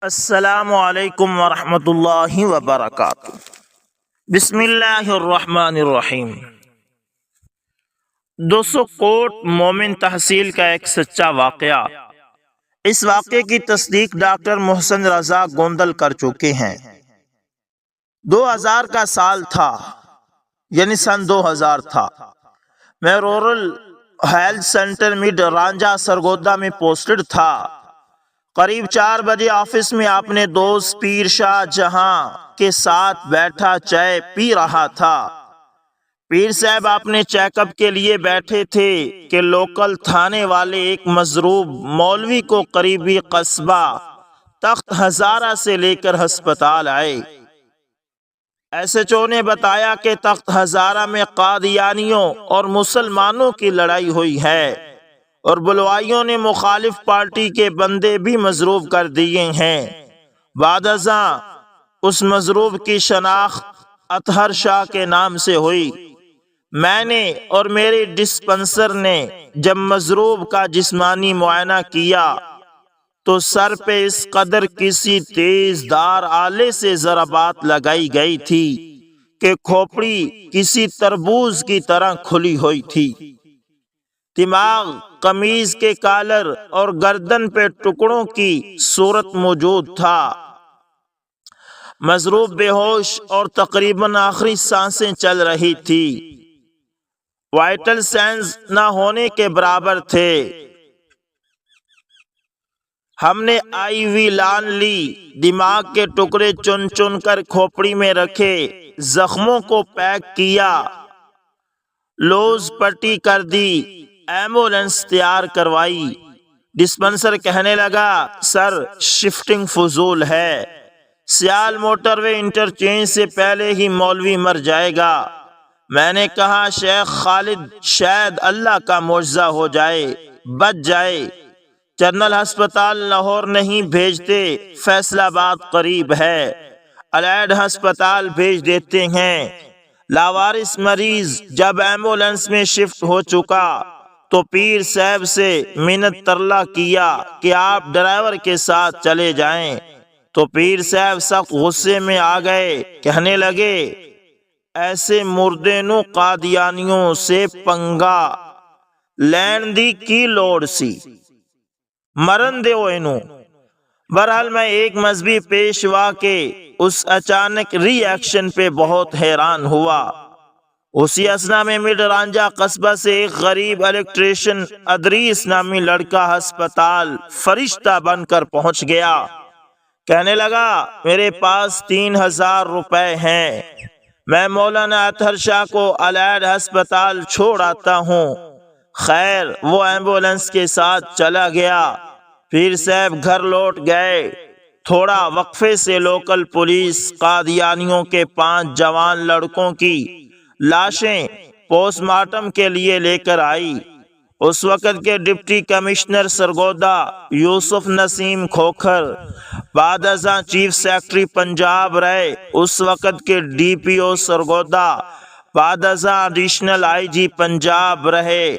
السلام علیکم ورحمۃ اللہ وبرکاتہ۔ بسم اللہ الرحمن الرحیم۔ دوستو، کوٹ مومن تحصیل کا ایک سچا واقعہ۔ اس واقعے کی تصدیق ڈاکٹر محسن رضا گوندل کر چکے ہیں۔ 2000 کا سال تھا، یعنی سن 2000 تھا۔ میں rural health centre mid Ranjha Sargodha میں پوسٹڈ تھا۔ قریب 4 بجے آفس میں اپنے دوست پیر شاہ جہاں کے ساتھ بیٹھا چائے پی رہا تھا۔ پیر صاحب اپنے چیک اپ کے لیے بیٹھے تھے کہ لوکل تھانے والے ایک مضروب مولوی کو قریبی قصبہ تخت ہزارہ سے لے کر ہسپتال آئے۔ SHO نے بتایا کہ تخت ہزارہ میں قادیانیوں اور مسلمانوں کی لڑائی ہوئی ہے اور بلوائیوں نے مخالف پارٹی کے بندے بھی مضروب کر دیے ہیں۔ بعد ازاں اس مضروب کی شناخت اطہر شاہ کے نام سے ہوئی۔ میں نے اور میرے ڈسپنسر نے جب مضروب کا جسمانی معائنہ کیا تو سر پہ اس قدر کسی تیز دار آلے سے ضربات لگائی گئی تھی کہ کھوپڑی کسی تربوز کی طرح کھلی ہوئی تھی۔ دماغ، قمیض کے کالر اور گردن پہ ٹکڑوں کی صورت موجود تھا۔ مضروب بے ہوش اور تقریباً آخری سانسیں چل رہی تھی۔ وائٹل سائنز نہ ہونے کے برابر تھے۔ ہم نے IV لان لی، دماغ کے ٹکڑے چن چن کر کھوپڑی میں رکھے، زخموں کو پیک کیا، لوز پٹی کر دی، ایمبولینس تیار کروائی۔ ڈسپنسر کہنے لگا، سر شفٹنگ فضول ہے، سیال موٹر وے انٹرچینج سے پہلے ہی مولوی مر جائے گا۔ میں نے کہا، شیخ خالد، شاید اللہ کا معجزہ ہو جائے، بچ جائے۔ جنرل ہسپتال لاہور نہیں بھیجتے، فیصل آباد قریب ہے، الائڈ ہسپتال بھیج دیتے ہیں۔ لاوارث مریض جب ایمبولینس میں شفٹ ہو چکا تو پیر صاحب سے منت ترلا کیا کہ آپ ڈرائیور کے ساتھ چلے جائیں، تو پیر صاحب سخت غصے میں آ گئے، کہنے لگے، ایسے مردے نو قادیانیوں سے پنگا لین دی کی لوڑ سی، مرن دیو اینو۔ بہرحال میں ایک مذہبی پیشوا کے اس اچانک ری ایکشن پہ بہت حیران ہوا۔ اسی اثنا میں مڈ رانجھا قصبہ سے ایک غریب الیکٹریشین ادریس نامی لڑکا ہسپتال فرشتہ بن کر پہنچ گیا۔ کہنے لگا، میرے پاس 3000 روپے ہیں، میں مولانا اطہر شاہ کو الائڈ ہسپتال چھوڑ آتا ہوں۔ خیر، وہ ایمبولینس کے ساتھ چلا گیا۔ پیر صاحب گھر لوٹ گئے۔ تھوڑا وقفے سے لوکل پولیس قادیانیوں کے 5 جوان لڑکوں کی لاشیں پوسٹ مارٹم کے لیے لے کر آئی۔ اس وقت کے ڈپٹی کمشنر سرگودا یوسف نسیم کھوکھر، بعد ازاں چیف سیکرٹری پنجاب رہے، اس وقت کے DPO سرگودا، بعد ازاں ایڈیشنل IG پنجاب رہے،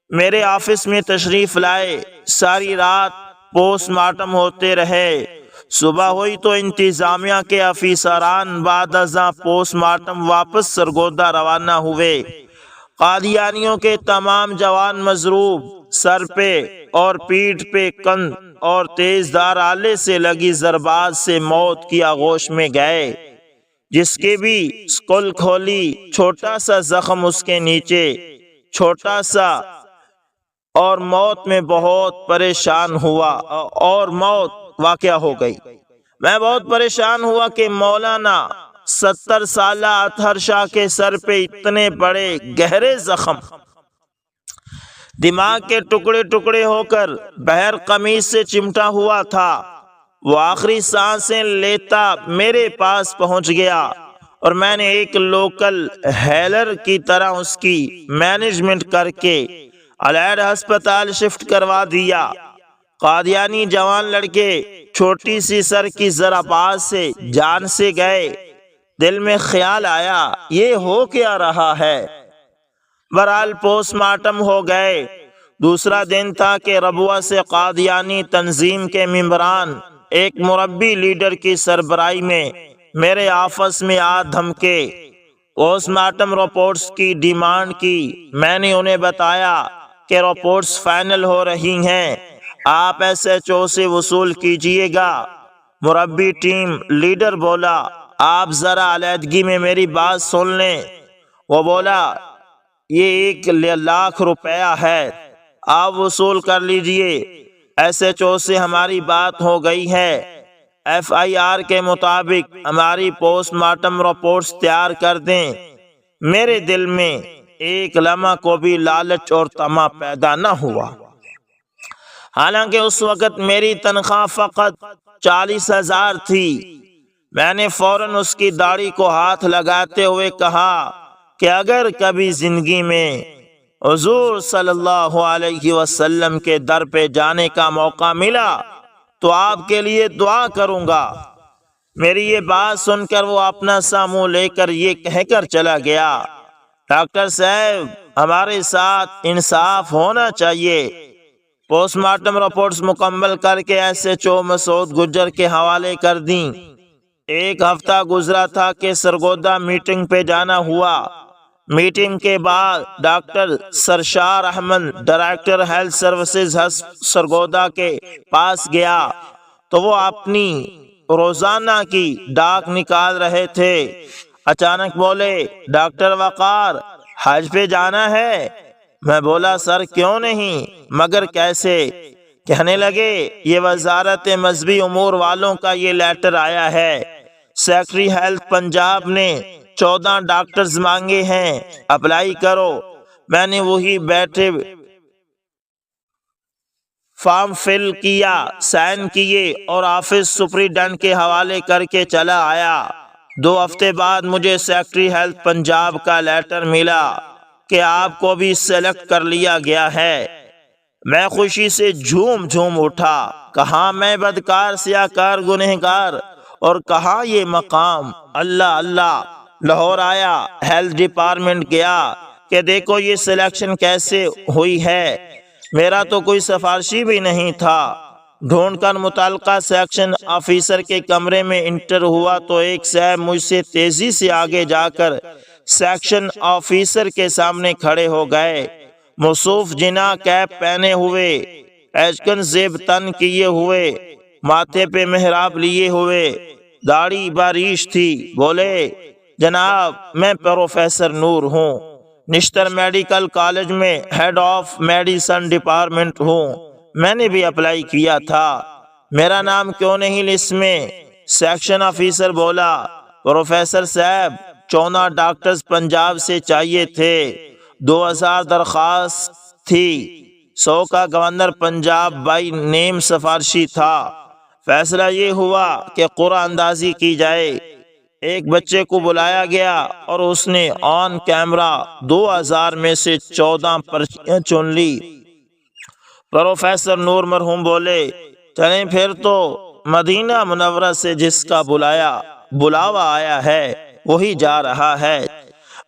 میرے آفس میں تشریف لائے۔ ساری رات پوسٹ مارٹم ہوتے رہے۔ صبح ہوئی تو انتظامیہ کے افیسران بعد ازاں پوسٹ مارٹم واپس سرگودا روانہ ہوئے۔ قادیانیوں کے تمام جوان مضروب، سر پہ اور پیٹھ پہ کند اور تیز دار آلے سے لگی ضربات سے موت کی آغوش میں گئے۔ جس کی بھی اسکول کھولی، چھوٹا سا زخم اس کے نیچے، چھوٹا سا، اور موت میں بہت پریشان ہوا اور موت واقع ہو گئی۔ میں بہت پریشان ہوا کہ مولانا 70 سالہ اطہر شاہ کے سر پہ اتنے بڑے گہرے زخم، دماغ کے ٹکڑے ٹکڑے ہو کر بہر قمیض سے چمٹا ہوا تھا۔ وہ آخری سانسیں لیتا میرے پاس پہنچ گیا اور میں نے ایک لوکل ہیلر کی طرح اس کی مینجمنٹ کر کے الائڈ ہسپتال شفٹ کروا دیا۔ قادیانی جوان لڑکے چھوٹی سی سر کی ضربات سے جان سے گئے۔ دل میں خیال آیا، یہ ہو کیا رہا ہے؟ بہرحال پوسٹ مارٹم ہو گئے۔ دوسرا دن تھا کہ ربوہ سے قادیانی تنظیم کے ممبران ایک مربی لیڈر کی سربراہی میں میرے آفس میں آ دھمکے، پوسٹ مارٹم رپورٹس کی ڈیمانڈ کی۔ میں نے انہیں بتایا کہ رپورٹس فائنل ہو رہی ہیں، آپ SHO سے وصول کیجئے گا۔ مربی ٹیم لیڈر بولا، آپ ذرا علیحدگی میں میری بات سن لیں۔ وہ بولا، یہ 1,00,000 روپیہ ہے، آپ وصول کر لیجئے۔ SHO سے ہماری بات ہو گئی ہے، FIR کے مطابق ہماری پوسٹ مارٹم رپورٹس تیار کر دیں۔ میرے دل میں ایک لمحہ کو بھی لالچ اور طمع پیدا نہ ہوا، حالانکہ اس وقت میری تنخواہ فقط 40,000 تھی۔ میں نے فوراً اس کی داڑھی کو ہاتھ لگاتے ہوئے کہا کہ اگر کبھی زندگی میں حضور صلی اللہ علیہ وسلم کے در پہ جانے کا موقع ملا تو آپ کے لیے دعا کروں گا۔ میری یہ بات سن کر وہ اپنا سا منہ لے کر یہ کہہ کر چلا گیا، ڈاکٹر صاحب ہمارے ساتھ انصاف ہونا چاہیے۔ پوسٹ مارٹم رپورٹس مکمل کر کے SHO مسعود گجر کے حوالے کر دیں۔ ایک ہفتہ گزرا تھا کہ سرگودا میٹنگ پہ جانا ہوا۔ میٹنگ کے بعد doctor Sarshar Ahmed director health services Sargodha کے پاس گیا تو وہ اپنی روزانہ کی ڈاک نکال رہے تھے۔ اچانک بولے، ڈاکٹر وقار حج پہ جانا ہے؟ میں بولا، سر کیوں نہیں، مگر کیسے؟ کہنے لگے، یہ وزارت مذہبی امور والوں کا یہ لیٹر آیا ہے، سیکٹری ہیلتھ پنجاب نے 14 ڈاکٹرز مانگے ہیں، اپلائی کرو۔ میں نے وہی بیٹھے فارم فل کیا، سائن کیے اور آفس سپریڈنٹ کے حوالے کر کے چلا آیا۔ 2 ہفتے بعد مجھے سیکٹری ہیلتھ پنجاب کا لیٹر ملا کہ آپ کو بھی سلیکٹ کر لیا گیا ہے۔ میں خوشی سے جھوم جھوم اٹھا، کہاں میں بدکار سیاکار گنہگار اور کہاں یہ مقام۔ اللہ اللہ، لاہور آیا، ہیلتھ ڈپارٹمنٹ گیا کہ دیکھو یہ سلیکشن کیسے ہوئی ہے۔ میرا تو کوئی سفارشی بھی نہیں تھا۔ ڈھونڈ کر متعلقہ سیکشن آفیسر کے کمرے میں انٹر ہوا تو ایک صاحب مجھ سے تیزی سے آگے جا کر سیکشن آفیسر کے سامنے کھڑے ہو گئے۔ موصوف جناح کیپ پہنے ہوئے، ایچکن زیب تن کیے ہوئے، ماتھے پہ محراب لیے ہوئے، داڑھی باریش تھی۔ بولے، جناب میں پروفیسر نور ہوں، نشتر میڈیکل کالج میں ہیڈ آف میڈیسن ڈپارٹمنٹ ہوں۔ میں نے بھی اپلائی کیا تھا، میرا نام کیوں نہیں لسٹ میں؟ سیکشن آفیسر بولا، پروفیسر صاحب 14 ڈاکٹرز پنجاب سے چاہیے تھے، 2000 درخواست تھی، 100 کا گورنر پنجاب بائی نیم سفارشی تھا۔ فیصلہ یہ ہوا کہ قرعہ اندازی کی جائے۔ ایک بچے کو بلایا گیا اور اس نے آن کیمرہ 2000 میں سے 14 پرچیاں چن لی۔ پروفیسر نور مرحوم بولے، چلیں پھر تو مدینہ منورہ سے جس کا بلاوا آیا ہے وہی جا رہا ہے۔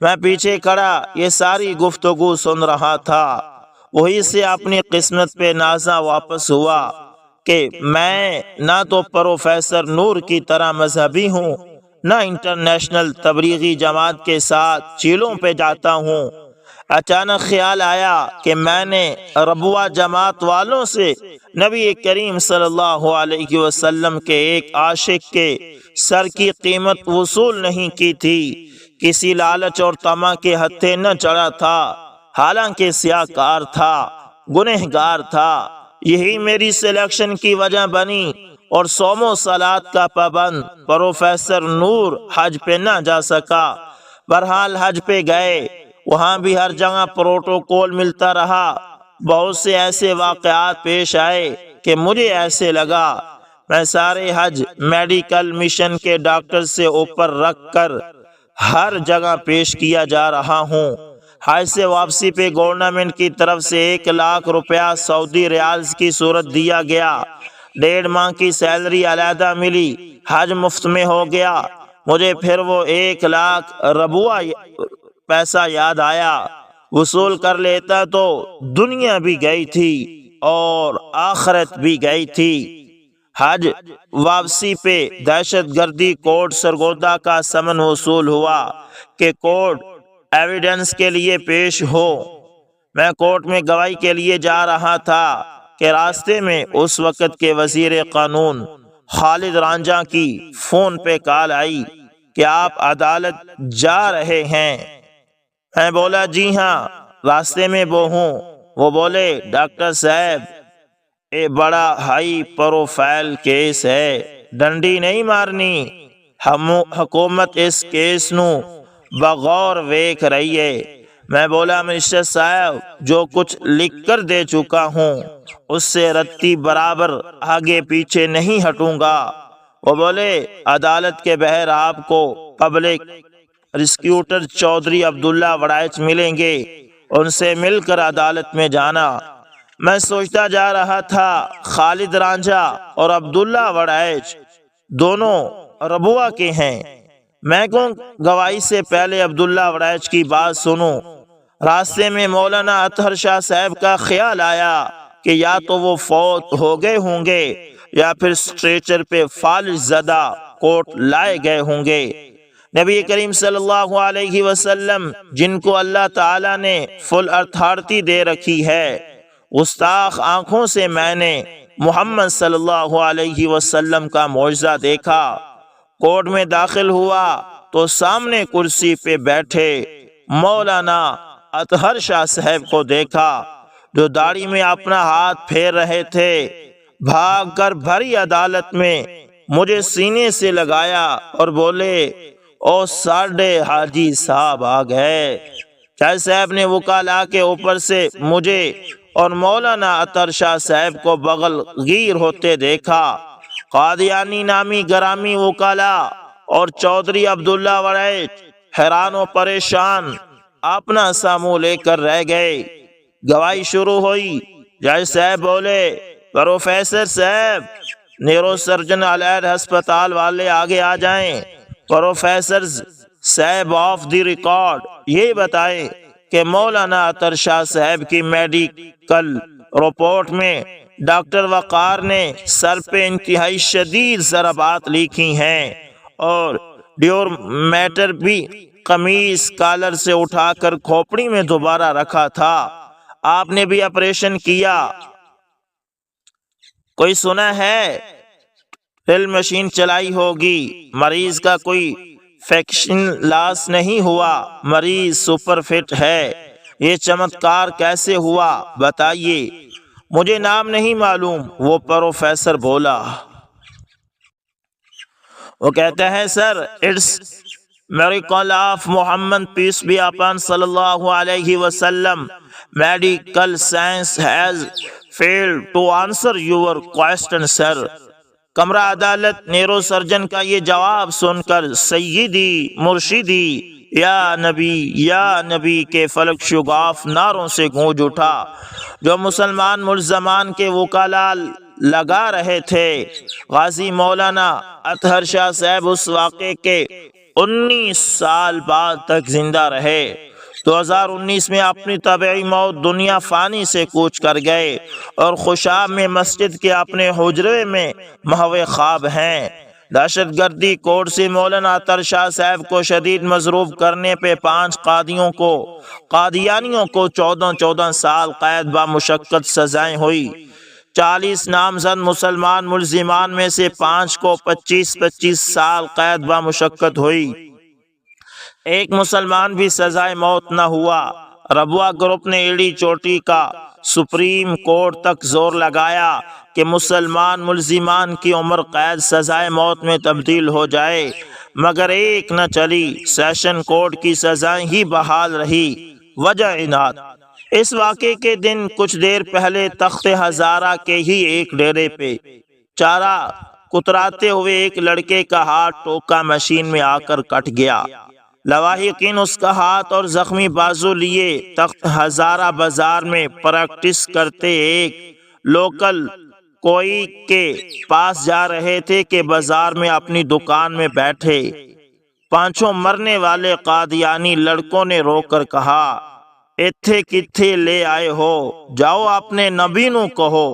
میں پیچھے کھڑا یہ ساری گفتگو سن رہا تھا، وہی سے اپنی قسمت پہ نازاں واپس ہوا کہ میں نہ تو پروفیسر نور کی طرح مذہبی ہوں، نہ انٹرنیشنل تبلیغی جماعت کے ساتھ چیلوں پہ جاتا ہوں۔ اچانک خیال آیا کہ میں نے ربوہ جماعت والوں سے نبی کریم صلی اللہ علیہ وسلم کے ایک عاشق کے سر کی قیمت وصول نہیں کی تھی، کسی لالچ اور طمع کے ہتھے نہ چڑھا تھا، حالانکہ سیاکار تھا، گنہگار تھا۔ یہی میری سلیکشن کی وجہ بنی اور صوم و صلات کا پابند پروفیسر نور حج پہ نہ جا سکا۔ بہرحال حج پہ گئے، وہاں بھی ہر جگہ پروٹوکول ملتا رہا۔ بہت سے ایسے واقعات پیش آئے کہ مجھے ایسے لگا میں سارے حج میڈیکل مشن کے ڈاکٹر سے اوپر رکھ کر ہر جگہ پیش کیا جا رہا ہوں۔ حج سے واپسی پہ گورنمنٹ کی طرف سے 1,00,000 روپیہ سعودی ریالز کی صورت دیا گیا، 1.5 ماہ کی سیلری علیحدہ ملی، حج مفت میں ہو گیا۔ مجھے پھر وہ 1,00,000 ربوہ پیسہ یاد آیا، وصول کر لیتا تو دنیا بھی گئی تھی اور آخرت بھی گئی تھی۔ حج واپسی پہ دہشت گردی کوٹ سرگودا کا سمن وصول ہوا کہ کورٹ ایویڈنس کے لیے پیش ہو۔ میں کورٹ میں گواہی کے لیے جا رہا تھا کہ راستے میں اس وقت کے وزیر قانون خالد رانجھا کی فون پہ کال آئی کہ آپ عدالت جا رہے ہیں۔ میں بولا جی ہاں، راستے میں وہ ہوں۔ وہ بولے ڈاکٹر صاحب یہ بڑا ہائی پروفائل کیس ہے، ڈنڈی نہیں مارنی، حکومت اس کیس نو بغور ویکھ رہی ہے۔ میں بولا منسٹر صاحب جو کچھ لکھ کر دے چکا ہوں اس سے رتی برابر آگے پیچھے نہیں ہٹوں گا۔ وہ بولے عدالت کے بہر آپ کو پبلک پروسیکیوٹر چودھری عبداللہ وڑائچ ملیں گے، ان سے مل کر عدالت میں جانا۔ میں سوچتا جا رہا تھا خالد رانجھا اور عبداللہ وڑائچ دونوں ربوہ کے ہیں، میں کیوں گواہی سے پہلے عبداللہ وڑائچ کی بات سنوں؟ راستے میں مولانا اطہر شاہ صاحب کا خیال آیا کہ یا تو وہ فوت ہو گئے ہوں گے یا پھر اسٹریچر پہ فالج زدہ کوٹ لائے گئے ہوں گے۔ نبی کریم صلی اللہ علیہ وسلم جن کو اللہ تعالیٰ نے فل اتھارٹی دے رکھی ہے، گستاخ آنکھوں سے میں نے محمد صلی اللہ علیہ وسلم کا معجزہ دیکھا۔ کورٹ میں داخل ہوا تو سامنے کرسی پہ بیٹھے مولانا اطہر شاہ صاحب کو دیکھا جو داڑھی میں اپنا ہاتھ پھیر رہے تھے۔ بھاگ کر بھری عدالت میں مجھے سینے سے لگایا اور بولے او ساڈے حاجی صاحب آ گئے۔ شاہ صاحب نے وکلاء کے اوپر سے مجھے اور مولانا اطہر شاہ صاحب کو بغل گیر ہوتے دیکھا۔ قادیانی نامی گرامی وکلاء اور چودھری عبداللہ وڑائچ حیران و پریشان اپنا سا منہ لے کر رہ گئے۔ گواہی شروع ہوئی۔ جج صاحب بولے پروفیسر صاحب نیورو سرجن علیحد ہسپتال والے آگے آ جائیں۔ پروفیسر صاحب آف دی ریکارڈ یہ بتائیں کہ مولانا اطہر شاہ صاحب کی میڈیکل رپورٹ میں ڈاکٹر وقار نے سر پہ انتہائی شدید ضربات لکھی ہیں اور ڈیور میٹر بھی قمیص کالر سے اٹھا کر کھوپڑی میں دوبارہ رکھا تھا۔ آپ نے بھی آپریشن کیا، کوئی سنا ہے؟ ڈرل مشین چلائی ہوگی، مریض کا کوئی فیکشن لاس نہیں ہوا، مریض سپر فٹ ہے۔ یہ چمتکار کیسے ہوا بتائیے؟ مجھے نام نہیں معلوم، وہ پروفیسر بولا۔ وہ کہتے ہیں sir it's miracle of Muhammad peace be upon صلی اللہ علیہ وسلم، medical science has failed to answer your question sir. کمرہ عدالت نیورو سرجن کا یہ جواب سن کر سیدی مرشدی یا نبی کے فلک شگاف نعروں سے گونج اٹھا جو مسلمان ملزمان کے وکلاء لگا رہے تھے۔ غازی مولانا اطہر شاہ صاحب اس واقعے کے 19 سال بعد تک زندہ رہے۔ 2019 میں اپنی طبعی موت دنیا فانی سے کوچ کر گئے اور خوشاب میں مسجد کے اپنے حجرے میں محو خواب ہیں۔ دہشت گردی کوڈ سے مولانا اطہر شاہ صاحب کو شدید مضروب کرنے پہ 5 قادیانیوں کو 14 سال قید بامشقت سزائیں ہوئی۔ 40 نامزد مسلمان ملزمان میں سے 5 کو 25 سال قید بامشقت ہوئی۔ ایک مسلمان بھی سزائے موت نہ ہوا۔ ربوہ گروپ نے ایڑی چوٹی کا سپریم کورٹ تک زور لگایا کہ مسلمان ملزمان کی عمر قید سزائے موت میں تبدیل ہو جائے، مگر ایک نہ چلی۔ سیشن کورٹ کی سزائیں ہی بحال رہی۔ وجہ اناد۔ اس واقعے کے دن کچھ دیر پہلے تخت ہزارہ کے ہی ایک ڈیرے پہ چارہ کتراتے ہوئے ایک لڑکے کا ہاتھ ٹوکا مشین میں آ کر کٹ گیا۔ لواحقین اس کا ہاتھ اور زخمی بازو لیے تخت ہزارہ بازار میں پریکٹس کرتے ایک لوکل کوئی کے پاس جا رہے تھے کہ بازار میں اپنی دکان میں بیٹھے 5 مرنے والے قادیانی لڑکوں نے رو کر کہا ایتھے کتھے لے آئے ہو، جاؤ اپنے نبی نو کہو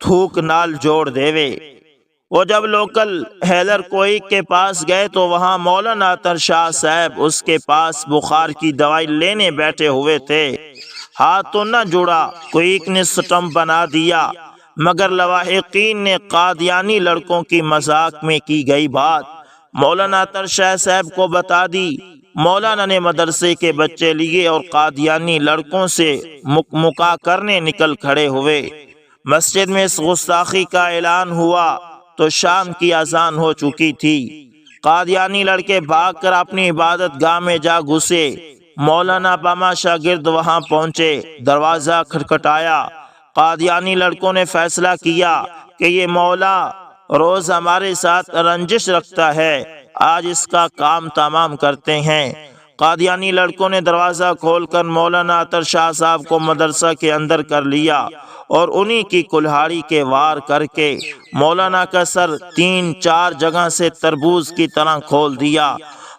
تھوک نال جوڑ دیوے۔ وہ جب لوکل حیدر کوئی کے پاس گئے تو وہاں مولانا اطہر شاہ صاحب اس کے پاس بخار کی دوائی لینے بیٹھے ہوئے تھے۔ ہاتھ تو نہ جڑا، کوئک نے سٹم بنا دیا، مگر لواحقین نے قادیانی لڑکوں کی مذاق میں کی گئی بات مولانا اطہر شاہ صاحب کو بتا دی۔ مولانا نے مدرسے کے بچے لیے اور قادیانی لڑکوں سے مکا کرنے نکل کھڑے ہوئے۔ مسجد میں اس گستاخی کا اعلان ہوا تو شام کی اذان ہو چکی تھی۔ قادیانی لڑکے بھاگ کر اپنی عبادت گاہ میں جا گھسے۔ مولانا باما شاگرد وہاں پہنچے، دروازہ کھٹکھٹایا۔ قادیانی لڑکوں نے فیصلہ کیا کہ یہ مولا روز ہمارے ساتھ رنجش رکھتا ہے، آج اس کا کام تمام کرتے ہیں۔ قادیانی لڑکوں نے دروازہ کھول کر مولانا اطہر شاہ صاحب کو مدرسہ کے اندر کر لیا اور انہی کی کلہاڑی کے وار کر کے مولانا کا سر 3-4 جگہ سے تربوز کی طرح کھول دیا۔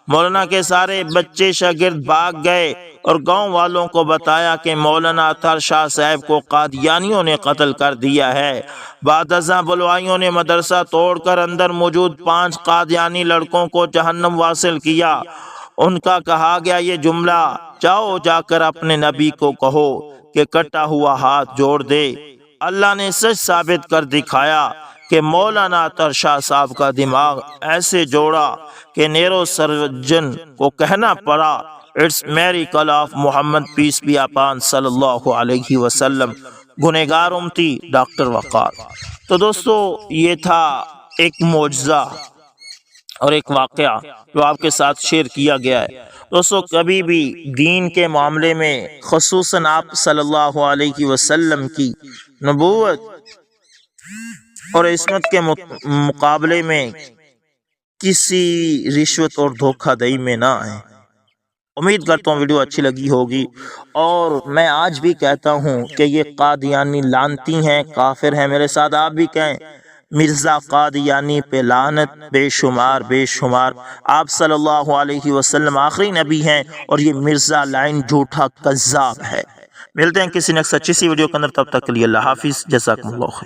مولانا کے سارے بچے شاگرد بھاگ گئے اور گاؤں والوں کو بتایا کہ مولانا اطہر شاہ صاحب کو قادیانیوں نے قتل کر دیا ہے۔ بعد ازاں بلوائیوں نے مدرسہ توڑ کر اندر موجود 5 قادیانی لڑکوں کو جہنم واصل کیا۔ ان کا کہا گیا یہ جملہ، جاؤ جا کر اپنے نبی کو کہو کہ کٹا ہوا ہاتھ جوڑ دے۔ اللہ نے سچ ثابت کر دکھایا کہ مولانا اطہر شاہ صاحب کا دماغ ایسے جوڑا کہ نیرو سرجن کو کہنا پڑا it's miracle of Muhammad peace be upon صلی اللہ علیہ وسلم، گنہگار امتی ڈاکٹر وقار۔ تو دوستو یہ تھا ایک معجزہ اور ایک واقعہ جو آپ کے ساتھ شیئر کیا گیا ہے۔ دوستو کبھی بھی دین کے معاملے میں خصوصاً آپ صلی اللہ علیہ وسلم کی نبوت اور عصمت کے مقابلے میں کسی رشوت اور دھوکہ دہی میں نہ آئیں۔ امید کرتا ہوں ویڈیو اچھی لگی ہوگی، اور میں آج بھی کہتا ہوں کہ یہ قادیانی لعنتی ہیں، کافر ہیں۔ میرے ساتھ آپ بھی کہیں مرزا قادیانی پہ لعنت بے شمار بے شمار۔ آپ صلی اللہ علیہ وسلم آخری نبی ہیں اور یہ مرزا لائن جھوٹا کذاب ہے۔ ملتے ہیں کسی نیکسٹ اچھی سی ویڈیو کے اندر، تب تک کے لیے اللہ حافظ، جزاکم اللہ خیر۔